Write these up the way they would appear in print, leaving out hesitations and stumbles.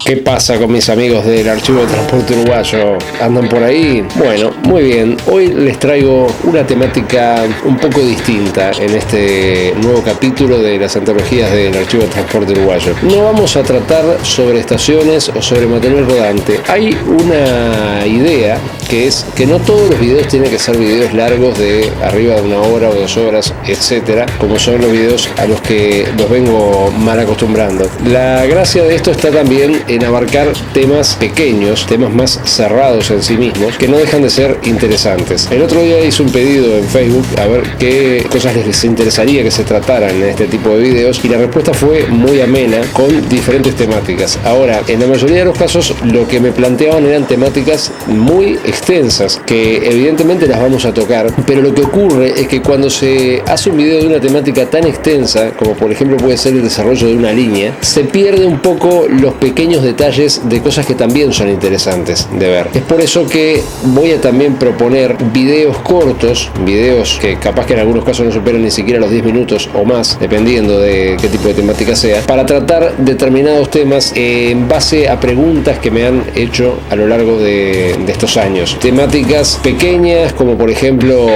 ¿Qué pasa con mis amigos del Archivo de Transporte Uruguayo? ¿Andan por ahí? Bueno, muy bien. Hoy les traigo una temática un poco distinta en este nuevo capítulo de las antologías del Archivo de Transporte Uruguayo. No vamos a tratar sobre estaciones o sobre material rodante. Hay una idea que es que no todos los videos tienen que ser videos largos de arriba de 1 hora o 2 horas, etcétera, como son los videos a los que los vengo mal acostumbrando. La gracia de esto está también en abarcar temas pequeños, temas más cerrados en sí mismos, que no dejan de ser interesantes. El otro día hice un pedido en Facebook a ver qué cosas les interesaría que se trataran en este tipo de videos y la respuesta fue muy amena con diferentes temáticas. Ahora, en la mayoría de los casos lo que me planteaban eran temáticas muy extensas que evidentemente las vamos a tocar, pero lo que ocurre es que cuando se hace un video de una temática tan extensa como por ejemplo puede ser el desarrollo de una línea, se pierde un poco los pequeños detalles de cosas que también son interesantes de ver. Es por eso que voy a también proponer videos cortos, videos que capaz que en algunos casos no superan ni siquiera los 10 minutos o más, dependiendo de qué tipo de temática sea, para tratar determinados temas en base a preguntas que me han hecho a lo largo de estos años. Temáticas pequeñas como por ejemplo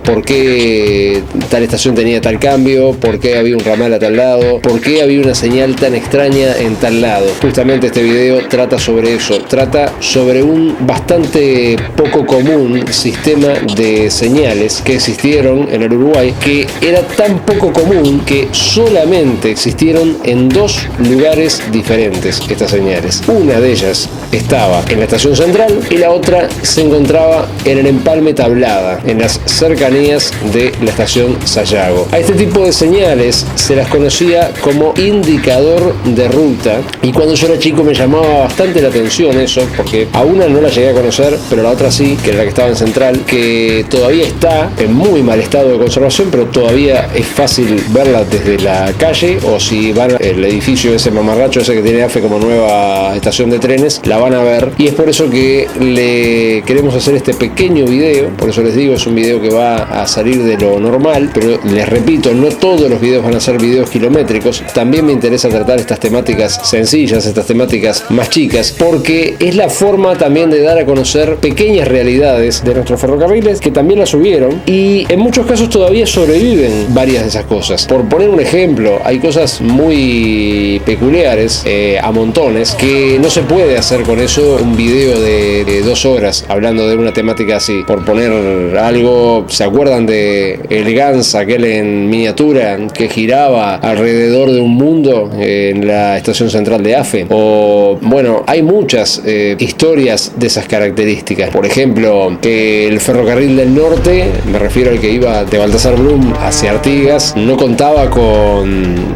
por qué tal estación tenía tal cambio, por qué había un ramal a tal lado, por qué había una señal tan extraña en tal lado. Justamente este video trata sobre eso, trata sobre un bastante poco común sistema de señales que existieron en el Uruguay, que era tan poco común que solamente existieron en 2 lugares diferentes estas señales. Una de ellas estaba en la estación central y la otra se encontraba en el empalme Tablada, en las cercanías de la estación Sayago. A este tipo de señales se las conocía como indicador de ruta y cuando yo era chico me llamaba bastante la atención eso, porque a una no la llegué a conocer, pero la otra sí, que era la que estaba en Central, que todavía está en muy mal estado de conservación, pero todavía es fácil verla desde la calle, o si van al edificio ese mamarracho ese que tiene AFE como nueva estación de trenes, la van a ver, y es por eso que le queremos hacer este pequeño video. Por eso les digo, es un video que va a salir de lo normal, pero les repito, no todos los videos van a ser videos kilométricos. También me interesa tratar estas temáticas sencillas, estas temáticas más chicas, porque es la forma también de dar a conocer pequeñas realidades de nuestros ferrocarriles que también las subieron y en muchos casos todavía sobreviven varias de esas cosas. Por poner un ejemplo, hay cosas muy peculiares a montones que no se puede hacer con eso un video de 2 horas hablando de una temática así. Por poner algo, ¿se acuerdan de el Gans, aquel en miniatura que giraba alrededor de un mundo en la estación central de AFE? O bueno, hay muchas historias de esas características. Por ejemplo, que el ferrocarril del norte, me refiero al que iba de Baltasar Brum hacia Artigas, no contaba con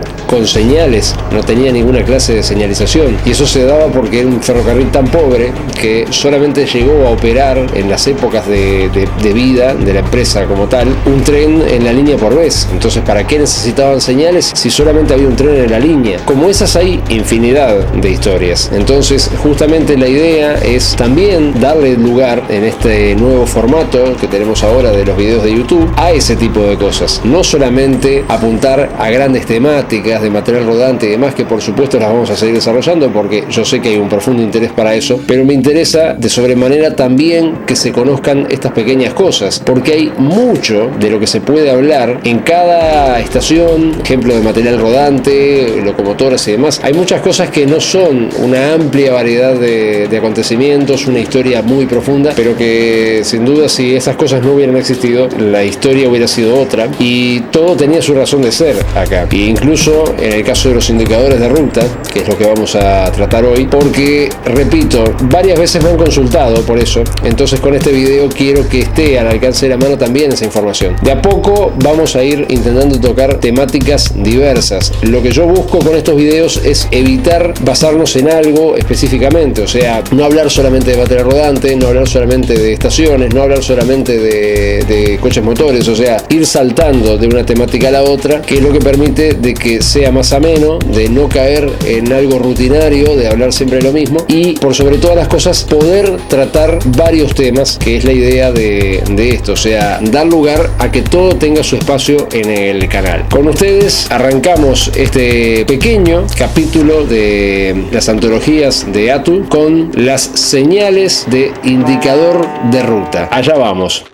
señales, no tenía ninguna clase de señalización, y eso se daba porque era un ferrocarril tan pobre que solamente llegó a operar en las épocas de vida de la empresa como tal un tren en la línea por vez. Entonces, ¿para qué necesitaban señales si solamente había un tren en la línea? Como esas hay infinidad de historias. Entonces, justamente la idea es también darle lugar en este nuevo formato que tenemos ahora de los videos de YouTube a ese tipo de cosas, no solamente apuntar a grandes temáticas de material rodante y demás, que por supuesto las vamos a seguir desarrollando porque yo sé que hay un profundo interés para eso, pero me interesa de sobremanera también que se conozcan estas pequeñas cosas, porque hay mucho de lo que se puede hablar en cada estación, ejemplo de material rodante, locomotoras y demás. Hay muchas cosas que no son una amplia variedad de acontecimientos, una historia muy profunda, pero que sin duda si esas cosas no hubieran existido, la historia hubiera sido otra y todo tenía su razón de ser acá. E incluso en el caso de los indicadores de ruta, que es lo que vamos a tratar hoy, porque repito, varias veces me han consultado por eso, entonces con este video quiero que esté al alcance de la mano también esa información. De a poco vamos a ir intentando tocar temáticas diversas. Lo que yo busco con estos videos es evitar basarnos en algo específicamente, o sea, no hablar solamente de material rodante, no hablar solamente de estaciones, no hablar solamente de coches motores, o sea, ir saltando de una temática a la otra, que es lo que permite de que sea más ameno, de no caer en algo rutinario, de hablar siempre lo mismo y por sobre todas las cosas poder tratar varios temas, que es la idea de esto, o sea, dar lugar a que todo tenga su espacio en el canal. Con ustedes arrancamos este pequeño capítulo de de las antologías de ATU con las señales de indicador de ruta. Allá vamos.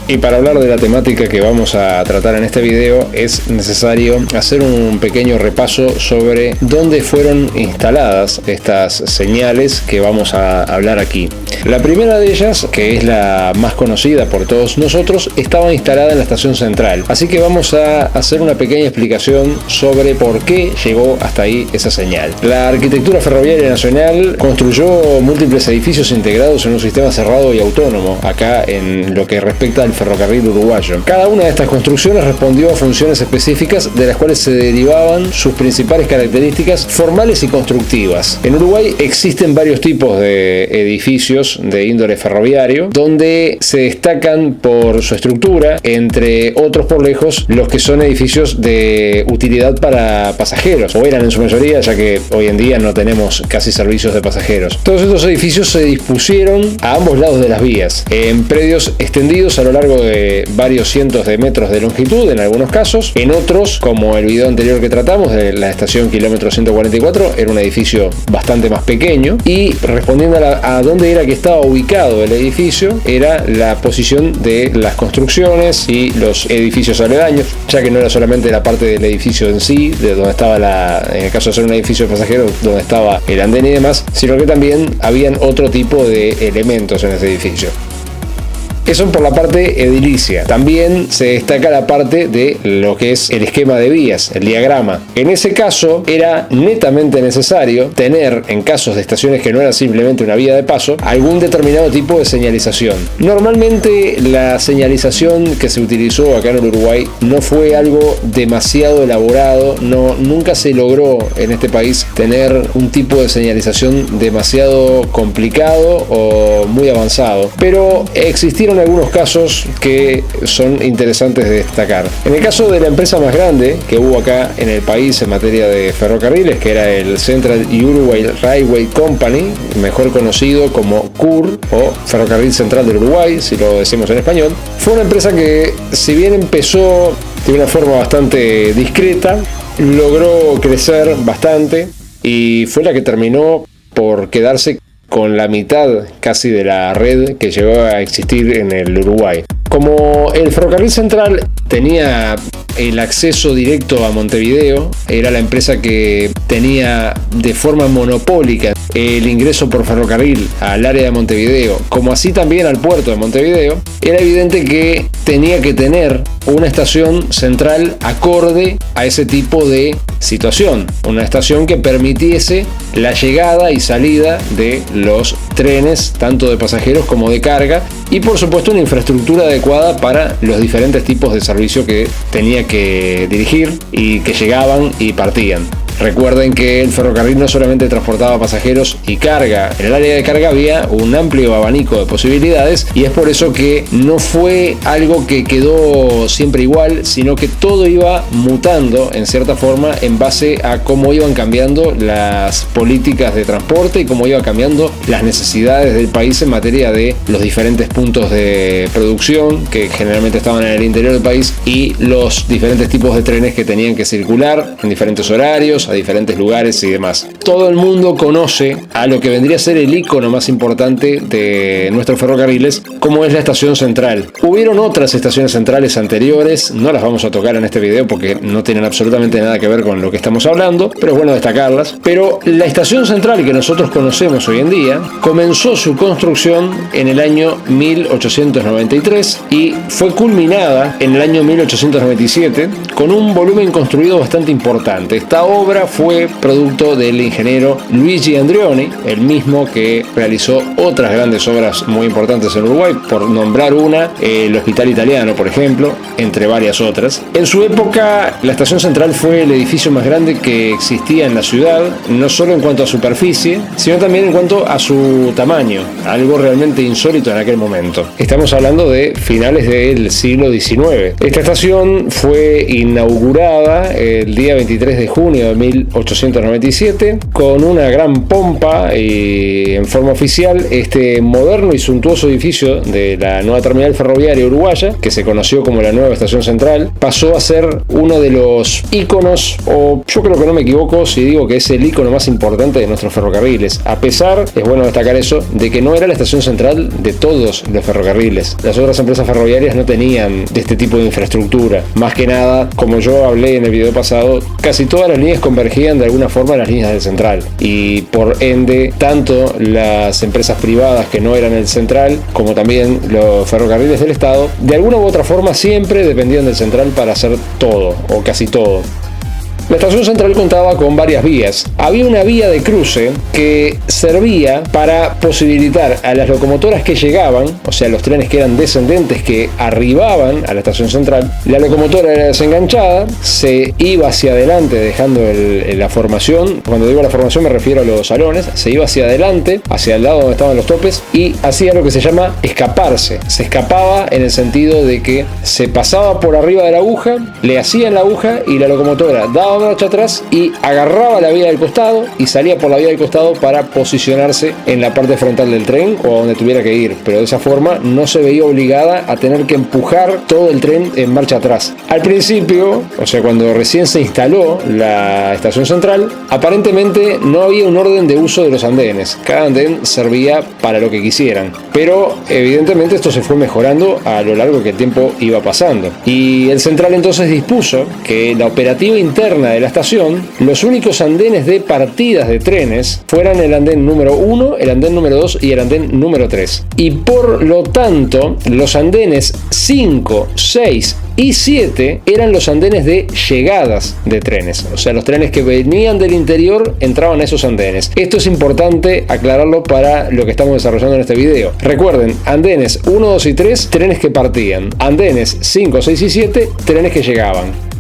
Y para hablar de la temática que vamos a tratar en este video es necesario hacer un pequeño repaso sobre dónde fueron instaladas estas señales que vamos a hablar aquí. La primera de ellas, que es la más conocida por todos nosotros, estaba instalada en la estación central. Así que vamos a hacer una pequeña explicación sobre por qué llegó hasta ahí esa señal. La arquitectura ferroviaria nacional construyó múltiples edificios integrados en un sistema cerrado y autónomo, acá en lo que respecta al ferrocarril uruguayo. Cada una de estas construcciones respondió a funciones específicas de las cuales se derivaban sus principales características formales y constructivas. En Uruguay existen varios tipos de edificios de índole ferroviario, donde se destacan por su estructura, entre otros por lejos, los que son edificios de utilidad para pasajeros, o eran en su mayoría, ya que hoy en día no tenemos casi servicios de pasajeros. Todos estos edificios se dispusieron a ambos lados de las vías, en predios extendidos a lo largo de varios cientos de metros de longitud en algunos casos. En otros, como el video anterior que tratamos de la estación kilómetro 144, era un edificio bastante más pequeño, y respondiendo a dónde era que estaba ubicado el edificio, era la posición de las construcciones y los edificios aledaños, ya que no era solamente la parte del edificio en sí, de donde estaba en el caso de ser un edificio de pasajeros, donde estaba el andén y demás, sino que también habían otro tipo de elementos en ese edificio. Eso por la parte edilicia. También se destaca la parte de lo que es el esquema de vías, el diagrama. En ese caso era netamente necesario tener, en casos de estaciones que no eran simplemente una vía de paso, algún determinado tipo de señalización. Normalmente la señalización que se utilizó acá en el Uruguay no fue algo demasiado elaborado, nunca se logró en este país tener un tipo de señalización demasiado complicado o muy avanzado, pero existieron algunos casos que son interesantes de destacar. En el caso de la empresa más grande que hubo acá en el país en materia de ferrocarriles, que era el Central Uruguay Railway Company, mejor conocido como CUR o Ferrocarril Central del Uruguay, si lo decimos en español, fue una empresa que, si bien empezó de una forma bastante discreta, logró crecer bastante y fue la que terminó por quedarse con la mitad casi de la red que llegó a existir en el Uruguay. Como el ferrocarril central tenía el acceso directo a Montevideo, era la empresa que tenía de forma monopólica el ingreso por ferrocarril al área de Montevideo, como así también al puerto de Montevideo, era evidente que tenía que tener una estación central acorde a ese tipo de situación, una estación que permitiese la llegada y salida de los trenes, tanto de pasajeros como de carga, y por supuesto una infraestructura adecuada para los diferentes tipos de servicio que tenía que dirigir y que llegaban y partían. Recuerden que el ferrocarril no solamente transportaba pasajeros y carga, en el área de carga había un amplio abanico de posibilidades, y es por eso que no fue algo que quedó siempre igual, sino que todo iba mutando en cierta forma en base a cómo iban cambiando las políticas de transporte y cómo iban cambiando las necesidades del país en materia de los diferentes puntos de producción que generalmente estaban en el interior del país y los diferentes tipos de trenes que tenían que circular en diferentes horarios vuelos a diferentes lugares y demás. Todo el mundo conoce a lo que vendría a ser el icono más importante de nuestros ferrocarriles, como es la estación central. Hubieron otras estaciones centrales anteriores, no las vamos a tocar en este video porque no tienen absolutamente nada que ver con lo que estamos hablando, pero es bueno destacarlas. Pero la estación central que nosotros conocemos hoy en día comenzó su construcción en el año 1893 y fue culminada en el año 1897 con un volumen construido bastante importante. Esta obra fue producto del ingeniero Luigi Andreoni, el mismo que realizó otras grandes obras muy importantes en Uruguay, por nombrar una, el Hospital Italiano, por ejemplo, entre varias otras. En su época, la estación central fue el edificio más grande que existía en la ciudad, no solo en cuanto a superficie, sino también en cuanto a su tamaño, algo realmente insólito en aquel momento. Estamos hablando de finales del siglo XIX. Esta estación fue inaugurada el día 23 de junio de 1897 con una gran pompa y en forma oficial. Este moderno y suntuoso edificio de la nueva terminal ferroviaria uruguaya, que se conoció como la nueva estación central, pasó a ser uno de los íconos, o yo creo que no me equivoco si digo que es el ícono más importante de nuestros ferrocarriles, a pesar, es bueno destacar eso, de que no era la estación central de todos los ferrocarriles. Las otras empresas ferroviarias no tenían de este tipo de infraestructura. Más que nada, como yo hablé en el video pasado, casi todas las líneas convergían de alguna forma a las líneas del central, y por ende, tanto las empresas privadas que no eran el central, como también los ferrocarriles del Estado, de alguna u otra forma siempre dependían del central para hacer todo, o casi todo. La estación central contaba con varias vías. Había una vía de cruce que servía para posibilitar a las locomotoras que llegaban, o sea, los trenes que eran descendentes que arribaban a la estación central, la locomotora era desenganchada, se iba hacia adelante dejando la formación. Cuando digo la formación me refiero a los salones. Se iba hacia adelante, hacia el lado donde estaban los topes, y hacía lo que se llama escaparse. Se escapaba en el sentido de que se pasaba por arriba de la aguja, le hacían la aguja y la locomotora daba marcha atrás y agarraba la vía del costado y salía por la vía del costado para posicionarse en la parte frontal del tren o donde tuviera que ir, pero de esa forma no se veía obligada a tener que empujar todo el tren en marcha atrás. Al principio, o sea, cuando recién se instaló la estación central, aparentemente no había un orden de uso de los andenes. Cada andén servía para lo que quisieran, pero evidentemente esto se fue mejorando a lo largo que el tiempo iba pasando, y el central entonces dispuso que la operativa interna de la estación, los únicos andenes de partidas de trenes fueran el andén número 1, el andén número 2 y el andén número 3. Y por lo tanto, los andenes 5, 6 y 7 eran los andenes de llegadas de trenes. O sea, los trenes que venían del interior entraban a esos andenes. Esto es importante aclararlo para lo que estamos desarrollando en este video. Recuerden, andenes 1, 2 y 3, trenes que partían. Andenes 5, 6 y 7, trenes que llegaban.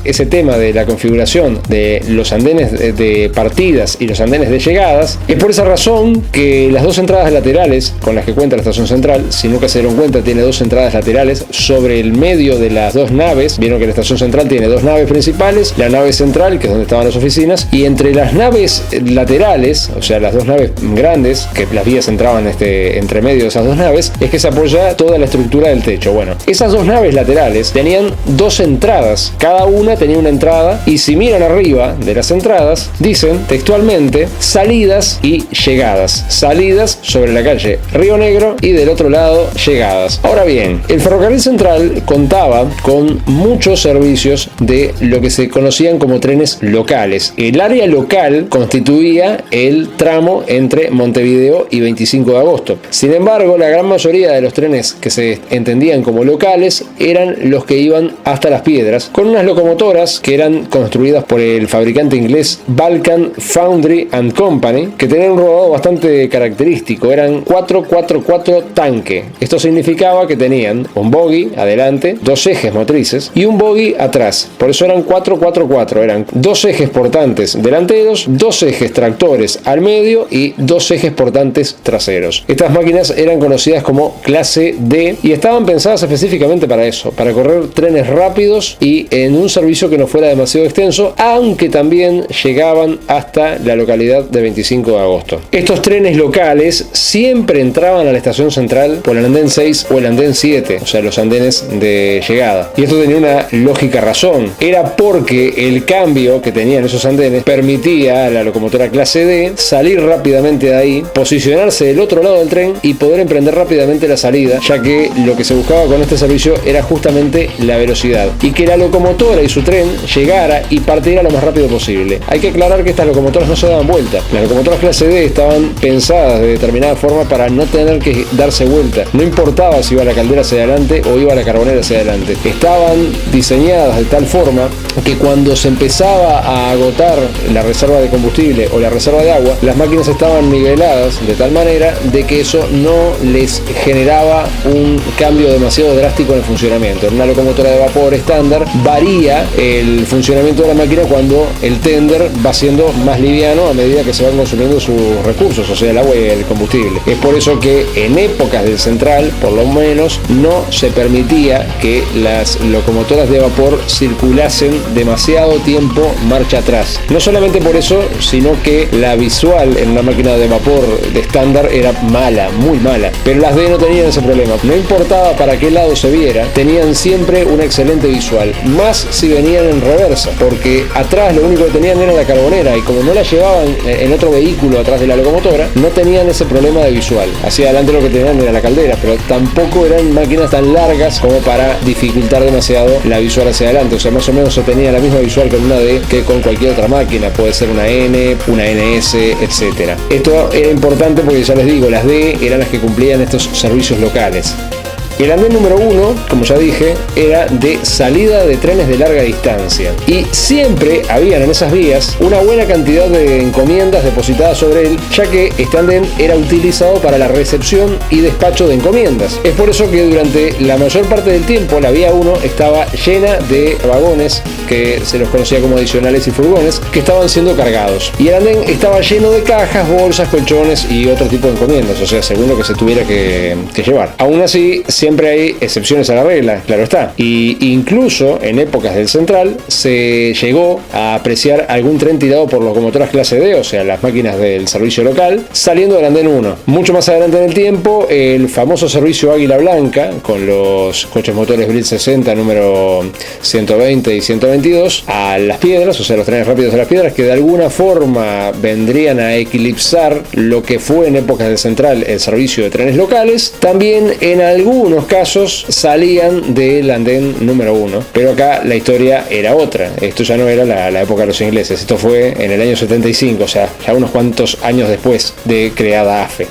Ese tema de la configuración de los andenes de partidas y los andenes de llegadas, es por esa razón que las dos entradas laterales con las que cuenta la estación central, si nunca se dieron cuenta, tiene dos entradas laterales sobre el medio de las dos naves. Vieron que la estación central tiene dos naves principales, la nave central, que es donde estaban las oficinas, y entre las naves laterales, o sea, las dos naves grandes, que las vías entraban entre medio de esas dos naves, es que se apoya toda la estructura del techo. Bueno, esas dos naves laterales tenían dos entradas, cada una tenía una entrada, y si miran arriba de las entradas, dicen textualmente salidas y llegadas. Salidas sobre la calle Río Negro y del otro lado llegadas. Ahora bien, el ferrocarril central contaba con muchos servicios de lo que se conocían como trenes locales. El área local constituía el tramo entre Montevideo y 25 de agosto. Sin embargo, la gran mayoría de los trenes que se entendían como locales eran los que iban hasta Las Piedras, con unas locomotoras que eran construidas por el fabricante inglés Vulcan Foundry and Company, que tenían un rodado bastante característico. Eran 4-4-4 tanque. Esto significaba que tenían un bogie adelante, dos ejes motrices y un bogie atrás. Por eso eran 4-4-4. Eran dos ejes portantes delanteros, dos ejes tractores al medio y dos ejes portantes traseros. Estas máquinas eran conocidas como clase D y estaban pensadas específicamente para eso, para correr trenes rápidos y en un servicio servicio que no fuera demasiado extenso, aunque también llegaban hasta la localidad de 25 de agosto. Estos trenes locales siempre entraban a la estación central por el andén 6 o el andén 7, o sea, los andenes de llegada. Y esto tenía una lógica razón. Era porque el cambio que tenían esos andenes permitía a la locomotora clase D salir rápidamente de ahí, posicionarse del otro lado del tren y poder emprender rápidamente la salida, ya que lo que se buscaba con este servicio era justamente la velocidad y que la locomotora y su tren llegara y partiera lo más rápido posible. Hay que aclarar que estas locomotoras no se daban vuelta. Las locomotoras clase D estaban pensadas de determinada forma para no tener que darse vuelta. No importaba si iba la caldera hacia adelante o iba la carbonera hacia adelante. Estaban diseñadas de tal forma que cuando se empezaba a agotar la reserva de combustible o la reserva de agua, las máquinas estaban niveladas de tal manera de que eso no les generaba un cambio demasiado drástico en el funcionamiento. En una locomotora de vapor estándar varía el funcionamiento de la máquina cuando el tender va siendo más liviano a medida que se van consumiendo sus recursos, o sea, el agua y el combustible. Es por eso que en épocas del central, por lo menos, no se permitía que las locomotoras de vapor circulasen demasiado tiempo marcha atrás. No solamente por eso, sino que la visual en una máquina de vapor de estándar era mala, muy mala. Pero las D no tenían ese problema. No importaba para qué lado se viera, tenían siempre una excelente visual. Más si venían en reversa, porque atrás lo único que tenían era la carbonera y como no la llevaban en otro vehículo atrás de la locomotora, no tenían ese problema de visual. Hacia adelante lo que tenían era la caldera, pero tampoco eran máquinas tan largas como para dificultar demasiado la visual hacia adelante. O sea, más o menos se tenía la misma visual con una D que con cualquier otra máquina. Puede ser una N, una NS, etc. Esto era importante porque ya les digo, las D eran las que cumplían estos servicios locales. El andén número 1, como ya dije, era de salida de trenes de larga distancia. Y siempre habían en esas vías una buena cantidad de encomiendas depositadas sobre él, ya que este andén era utilizado para la recepción y despacho de encomiendas. Es por eso que durante la mayor parte del tiempo la vía 1 estaba llena de vagones, que se los conocía como adicionales y furgones, que estaban siendo cargados. Y el andén estaba lleno de cajas, bolsas, colchones y otro tipo de encomiendas, o sea, según lo que se tuviera que llevar. Aún así, siempre hay excepciones a la regla, claro está. Y incluso en épocas del central se llegó a apreciar algún tren tirado por locomotoras clase D, o sea, las máquinas del servicio local, saliendo del andén 1. Mucho más adelante en el tiempo, el famoso servicio Águila Blanca, con los coches motores Blitz 60 número 120 y 122, a Las Piedras, o sea, los trenes rápidos de Las Piedras, que de alguna forma vendrían a eclipsar lo que fue en épocas del central el servicio de trenes locales. También en algunos casos salían del andén número 1, pero acá la historia era otra. Esto ya no era la época de los ingleses, esto fue en el año 75, o sea, ya unos cuantos años después de creada AFE.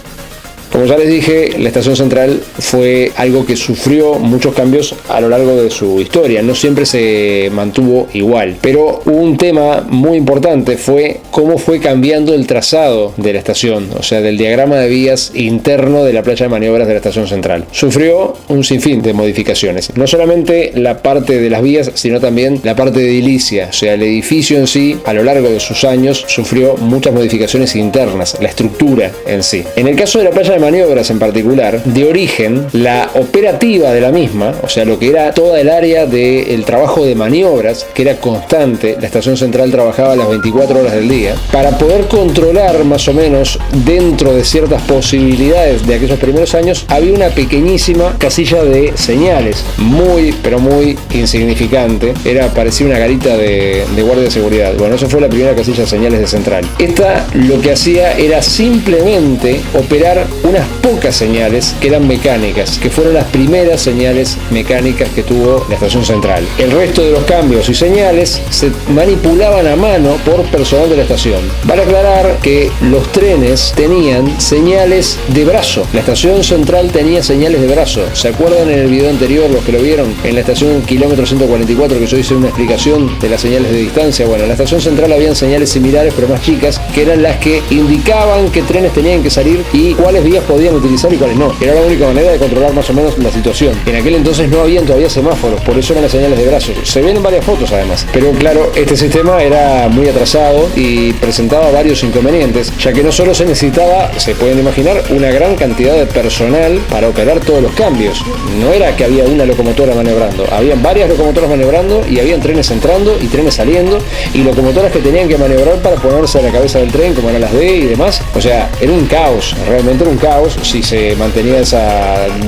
Como ya les dije, la estación central fue algo que sufrió muchos cambios a lo largo de su historia. No siempre se mantuvo igual. Pero un tema muy importante fue cómo fue cambiando el trazado de la estación, o sea, del diagrama de vías interno de la playa de maniobras de la estación central. Sufrió un sinfín de modificaciones. No solamente la parte de las vías, sino también la parte de edilicia. O sea, el edificio en sí, a lo largo de sus años, sufrió muchas modificaciones internas, la estructura en sí. En el caso de la playa de maniobras en particular, de origen, la operativa de la misma, o sea, lo que era toda el área del trabajo de maniobras, que era constante, la estación central trabajaba las 24 horas del día, para poder controlar más o menos dentro de ciertas posibilidades de aquellos primeros años, había una pequeñísima casilla de señales, muy, pero muy insignificante, parecía una garita de guardia de seguridad. Bueno, eso fue la primera casilla de señales de central. Esta lo que hacía era simplemente operar unas pocas señales que eran mecánicas, que fueron las primeras señales mecánicas que tuvo la estación central. El resto de los cambios y señales se manipulaban a mano por personal de la estación. Vale aclarar que los trenes tenían señales de brazo. La estación central tenía señales de brazo. ¿Se acuerdan en el video anterior, los que lo vieron, en la estación kilómetro 144, que yo hice una explicación de las señales de distancia? Bueno, en la estación central habían señales similares pero más chicas, que eran las que indicaban qué trenes tenían que salir y cuáles vías podían utilizar utilizar y cuáles no. Era la única manera de controlar más o menos la situación. En aquel entonces no habían todavía semáforos, por eso eran las señales de brazos. Se ven en varias fotos además. Pero claro, este sistema era muy atrasado y presentaba varios inconvenientes, ya que no solo se necesitaba, se pueden imaginar, una gran cantidad de personal para operar todos los cambios. No era que había una locomotora maniobrando, habían varias locomotoras maniobrando y habían trenes entrando y trenes saliendo y locomotoras que tenían que maniobrar para ponerse a la cabeza del tren, como eran las D y demás. O sea, era un caos, realmente era un caos si se mantenía de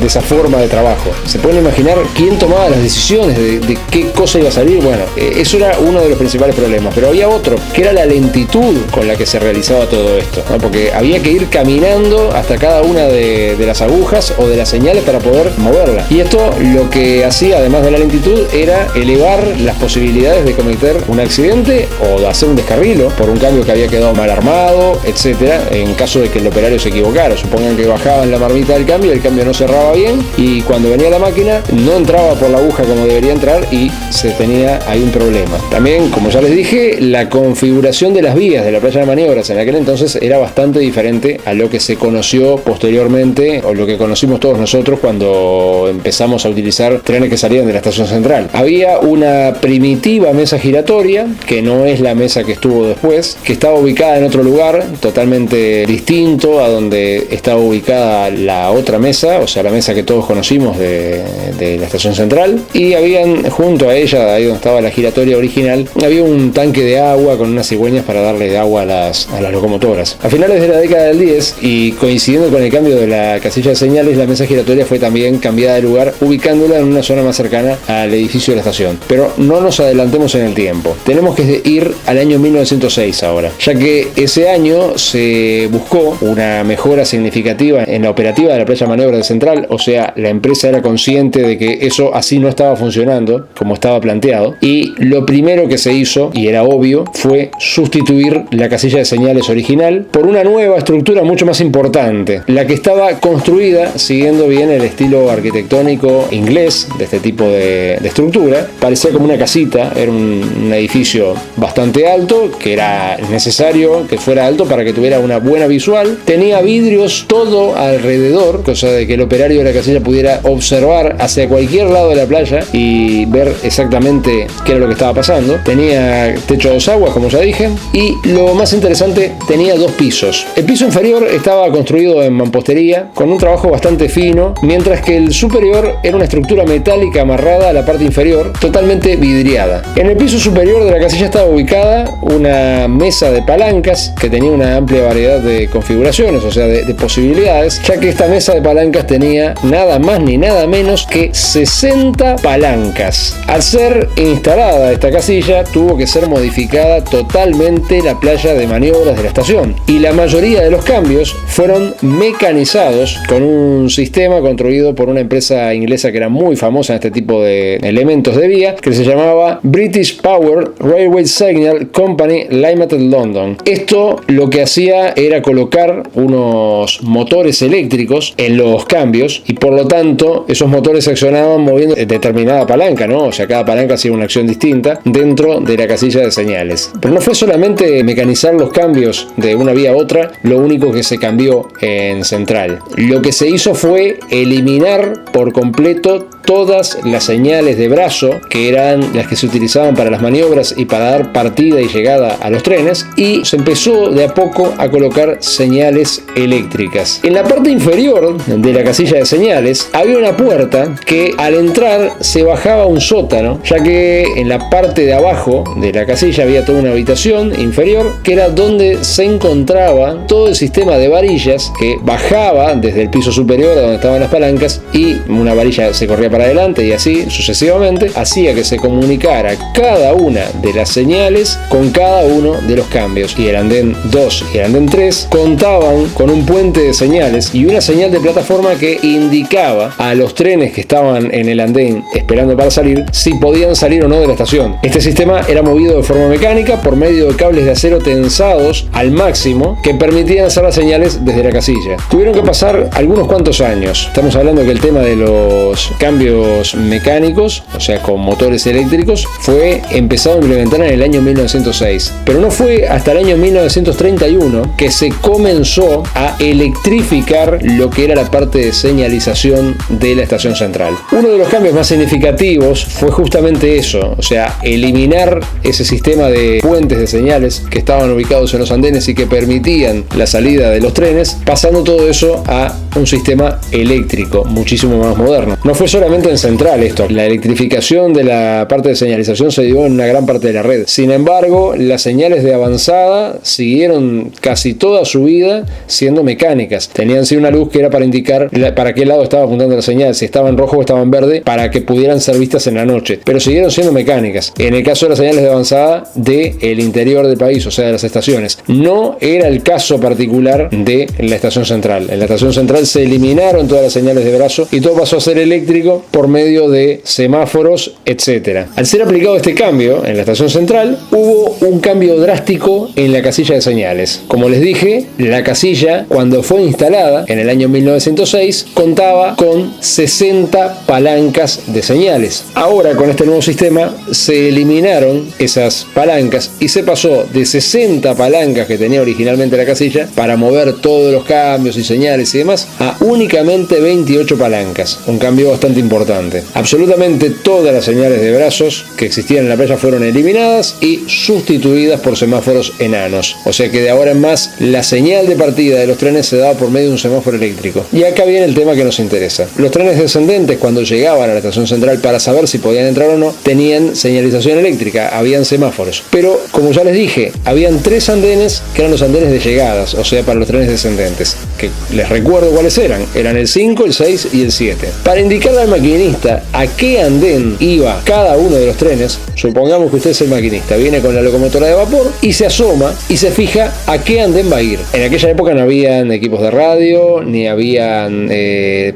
esa forma de trabajo. Se pueden imaginar quién tomaba las decisiones de qué cosa iba a salir. Bueno, eso era uno de los principales problemas, pero había otro, que era la lentitud con la que se realizaba todo esto, ¿no? Porque había que ir caminando hasta cada una de las agujas o de las señales para poder moverla. Y esto lo que hacía, además de la lentitud, era elevar las posibilidades de cometer un accidente o de hacer un descarrilo por un cambio que había quedado mal armado, etcétera, en caso de que el operario se equivocara. Supongan que bajaban la marmita del cambio, el cambio no cerraba bien y cuando venía la máquina no entraba por la aguja como debería entrar y se tenía ahí un problema. También, como ya les dije, la configuración de las vías de la playa de maniobras en aquel entonces era bastante diferente a lo que se conoció posteriormente o lo que conocimos todos nosotros cuando empezamos a utilizar trenes que salían de la estación central. Había una primitiva mesa giratoria, que no es la mesa que estuvo después, que estaba ubicada en otro lugar totalmente distinto a donde estaba ubicada la otra mesa, o sea, la mesa que todos conocimos de la estación central, y habían junto a ella, ahí donde estaba la giratoria original, había un tanque de agua con unas cigüeñas para darle agua a las locomotoras. A finales de la década del 10 y coincidiendo con el cambio de la casilla de señales, la mesa giratoria fue también cambiada de lugar, ubicándola en una zona más cercana al edificio de la estación. Pero no nos adelantemos en el tiempo. Tenemos que ir al año 1906 ahora, ya que ese año se buscó una mejora significativa en la operativa de la playa de maniobra de Central, o sea, la empresa era consciente de que eso así no estaba funcionando como estaba planteado, y lo primero que se hizo, y era obvio, fue sustituir la casilla de señales original por una nueva estructura mucho más importante, la que estaba construida siguiendo bien el estilo arquitectónico inglés de este tipo de estructura. Parecía como una casita, era un edificio bastante alto, que era necesario que fuera alto para que tuviera una buena visual. Tenía vidrios todo alrededor, cosa de que el operario de la casilla pudiera observar hacia cualquier lado de la playa y ver exactamente qué era lo que estaba pasando. Tenía techo a dos aguas, como ya dije, y lo más interesante, tenía dos pisos. El piso inferior estaba construido en mampostería, con un trabajo bastante fino, mientras que el superior era una estructura metálica amarrada a la parte inferior, totalmente vidriada. En el piso superior de la casilla estaba ubicada una mesa de palancas que tenía una amplia variedad de configuraciones, o sea, de posibilidades, ya que esta mesa de palancas tenía nada más ni nada menos que 60 palancas. Al ser instalada esta casilla, tuvo que ser modificada totalmente la playa de maniobras de la estación, y la mayoría de los cambios fueron mecanizados con un sistema construido por una empresa inglesa que era muy famosa en este tipo de elementos de vía, que se llamaba British Power Railway Signal Company Limited London. Esto lo que hacía era colocar unos motores eléctricos en los cambios y por lo tanto esos motores se accionaban moviendo determinada palanca, ¿no? O sea, cada palanca hacía una acción distinta dentro de la casilla de señales. Pero no fue solamente mecanizar los cambios de una vía a otra lo único que se cambió en Central. Lo que se hizo fue eliminar por completo todas las señales de brazo, que eran las que se utilizaban para las maniobras y para dar partida y llegada a los trenes, y se empezó de a poco a colocar señales eléctricas. En la parte inferior de la casilla de señales había una puerta que al entrar se bajaba a un sótano, ya que en la parte de abajo de la casilla había toda una habitación inferior que era donde se encontraba todo el sistema de varillas que bajaba desde el piso superior a donde estaban las palancas, y una varilla se corría para adelante y así sucesivamente, hacía que se comunicara cada una de las señales con cada uno de los cambios. Y el andén 2 y el andén 3 contaban con un puente de señales y una señal de plataforma que indicaba a los trenes que estaban en el andén esperando para salir si podían salir o no de la estación. Este sistema era movido de forma mecánica por medio de cables de acero tensados al máximo que permitían hacer las señales desde la casilla. Tuvieron que pasar algunos cuantos años. Estamos hablando que el tema de los cambios cambios mecánicos, o sea, con motores eléctricos, fue empezado a implementar en el año 1906. Pero no fue hasta el año 1931 que se comenzó a electrificar lo que era la parte de señalización de la estación central. Uno de los cambios más significativos fue justamente eso, o sea, eliminar ese sistema de puentes de señales que estaban ubicados en los andenes y que permitían la salida de los trenes, pasando todo eso a un sistema eléctrico muchísimo más moderno. No fue solamente en central esto, la electrificación de la parte de señalización se dio en una gran parte de la red. Sin embargo, las señales de avanzada siguieron casi toda su vida siendo mecánicas. Tenían sí una luz que era para indicar para qué lado estaba apuntando la señal, si estaba en rojo o estaba en verde, para que pudieran ser vistas en la noche, pero siguieron siendo mecánicas. En el caso de las señales de avanzada del interior del país, o sea, de las estaciones, no era el caso particular de la estación central. En la estación central se eliminaron todas las señales de brazo y todo pasó a ser eléctrico por medio de semáforos, etc. Al ser aplicado este cambio en la estación central, hubo un cambio drástico en la casilla de señales. Como les dije, la casilla, cuando fue instalada en el año 1906, contaba con 60 palancas de señales. Ahora, con este nuevo sistema, se eliminaron esas palancas y se pasó de 60 palancas que tenía originalmente la casilla para mover todos los cambios y señales y demás a únicamente 28 palancas. Un cambio bastante importante. Absolutamente todas las señales de brazos que existían en la playa fueron eliminadas y sustituidas por semáforos enanos. O sea que de ahora en más la señal de partida de los trenes se daba por medio de un semáforo eléctrico. Y acá viene el tema que nos interesa. Los trenes descendentes, cuando llegaban a la estación central para saber si podían entrar o no, tenían señalización eléctrica, habían semáforos. Pero, como ya les dije, habían 3 andenes que eran los andenes de llegadas, o sea, para los trenes descendentes, que les recuerdo cuáles eran. Eran el 5, el 6 y el 7. Para indicarle al maquinista a qué andén iba cada uno de los trenes, supongamos que usted es el maquinista, viene con la locomotora de vapor y se asoma y se fija a qué andén va a ir. En aquella época no habían equipos de radio, ni habían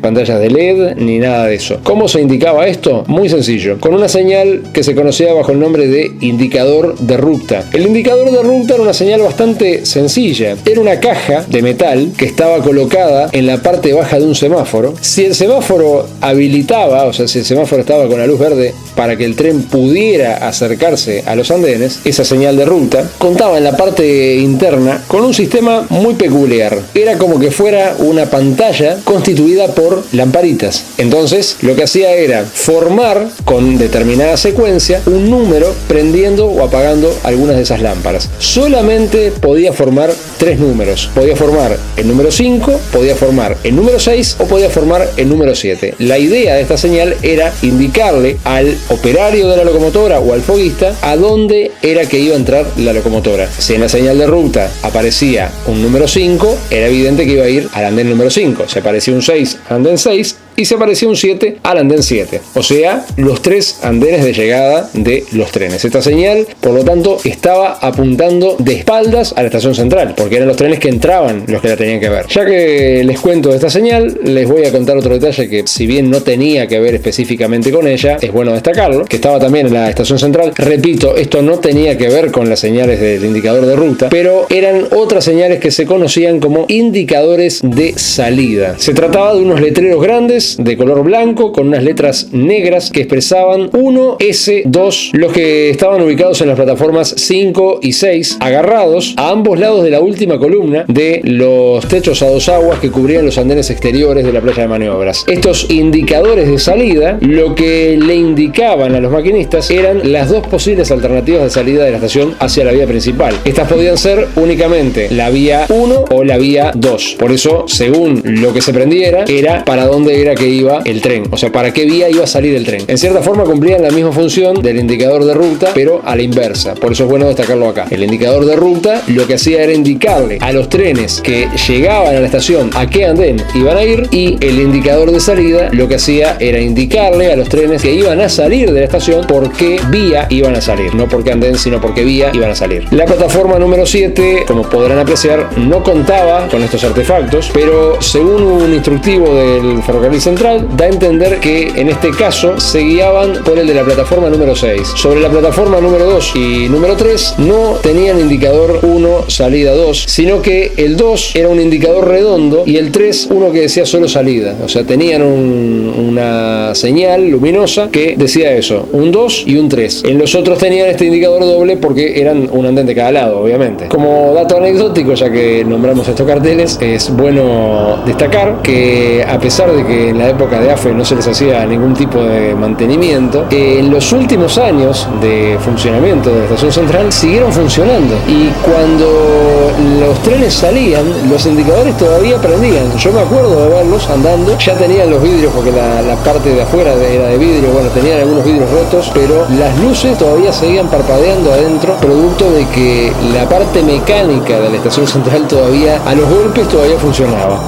pantallas de LED, ni nada de eso. ¿Cómo se indicaba esto? Muy sencillo, con una señal que se conocía bajo el nombre de indicador de ruta. El indicador de ruta era una señal bastante sencilla. Era una caja de metal que estaba colocada en la parte baja de un semáforo. Si el semáforo habilitaba, o sea, si el semáforo estaba con la luz verde para que el tren pudiera acercarse a los andenes, esa señal de ruta contaba en la parte interna con un sistema muy peculiar. Era como que fuera una pantalla constituida por lamparitas. Entonces, lo que hacía era formar con determinada secuencia un número prendiendo o apagando algunas de esas lámparas. Solamente podía formar 3 números. Podía formar el número 5, podía formar el número 6 o podía formar el número 7. La idea de esta señal era indicarle al operario de la locomotora o al foguista a dónde era que iba a entrar la locomotora. Si en la señal de ruta aparecía un número 5, era evidente que iba a ir al andén número 5. Si aparecía un 6, andén 6. Y se aparecía un 7 al andén 7, o sea, los 3 andenes de llegada de los trenes. Esta señal, por lo tanto, estaba apuntando de espaldas a la estación central, porque eran los trenes que entraban los que la tenían que ver. Ya que les cuento de esta señal, les voy a contar otro detalle que, si bien no tenía que ver específicamente con ella, es bueno destacarlo, que estaba también en la estación central. Repito, esto no tenía que ver con las señales del indicador de ruta, pero eran otras señales que se conocían como indicadores de salida. Se trataba de unos letreros grandes de color blanco con unas letras negras que expresaban 1, S, 2, los que estaban ubicados en las plataformas 5 y 6, agarrados a ambos lados de la última columna de los techos a 2 aguas que cubrían los andenes exteriores de la playa de maniobras. Estos indicadores de salida, lo que le indicaban a los maquinistas eran las 2 posibles alternativas de salida de la estación hacia la vía principal. Estas podían ser únicamente la vía 1 o la vía 2. Por eso, según lo que se prendiera, era para dónde era que iba el tren, o sea, para qué vía iba a salir el tren. En cierta forma cumplían la misma función del indicador de ruta, pero a la inversa. Por eso es bueno destacarlo acá. El indicador de ruta lo que hacía era indicarle a los trenes que llegaban a la estación a qué andén iban a ir, y el indicador de salida lo que hacía era indicarle a los trenes que iban a salir de la estación por qué vía iban a salir. No por qué andén, sino por qué vía iban a salir. La plataforma número 7, como podrán apreciar, no contaba con estos artefactos, pero según un instructivo del ferrocarril central, da a entender que en este caso se guiaban por el de la plataforma número 6. Sobre la plataforma número 2 y número 3 no tenían indicador 1, salida 2, sino que el 2 era un indicador redondo y el 3 uno que decía solo salida. O sea, tenían una señal luminosa que decía eso, un 2 y un 3. En los otros tenían este indicador doble porque eran un andén de cada lado, obviamente. Como dato anecdótico, ya que nombramos estos carteles, es bueno destacar que a pesar de que en la época de AFE no se les hacía ningún tipo de mantenimiento, en los últimos años de funcionamiento de la estación central siguieron funcionando, y cuando los trenes salían los indicadores todavía prendían. Yo me acuerdo de verlos andando, ya tenían los vidrios porque la parte de afuera era de vidrio, bueno, tenían algunos vidrios rotos, pero las luces todavía seguían parpadeando adentro, producto de que la parte mecánica de la estación central todavía, a los golpes, todavía funcionaba.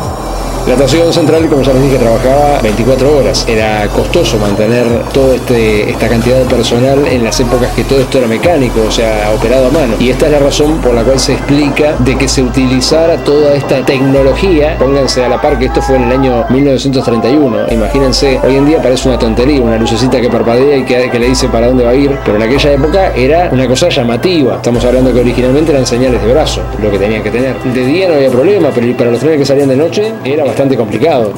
La estación central, como ya les dije, trabajaba 24 horas. Era costoso mantener toda esta cantidad de personal en las épocas que todo esto era mecánico, o sea, operado a mano. Y esta es la razón por la cual se explica de que se utilizara toda esta tecnología. Pónganse a la par que esto fue en el año 1931. Imagínense, hoy en día parece una tontería, una lucecita que parpadea y que le dice para dónde va a ir, pero en aquella época era una cosa llamativa. Estamos hablando que originalmente eran señales de brazo, lo que tenían que tener. De día no había problema, pero para los trenes que salían de noche era bastante complicado.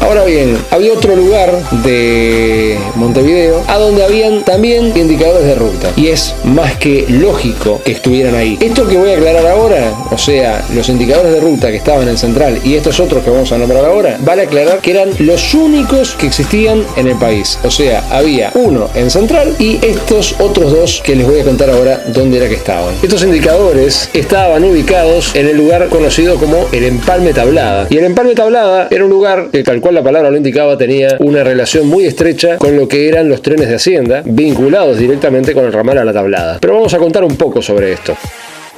Ahora bien, había otro lugar de Montevideo a donde habían también indicadores de ruta, y es más que lógico que estuvieran ahí. Esto que voy a aclarar ahora, o sea, los indicadores de ruta que estaban en Central y estos otros que vamos a nombrar ahora, vale aclarar que eran los únicos que existían en el país. O sea, había uno en Central y estos otros dos que les voy a contar ahora dónde era que estaban. Estos indicadores estaban ubicados en el lugar conocido como el Empalme Tablada, y el Empalme Tablada era un lugar que, tal cual la palabra lo indicaba, tenía una relación muy estrecha con lo que eran los trenes de Hacienda, vinculados directamente con el ramal a la Tablada. Pero vamos a contar un poco sobre esto.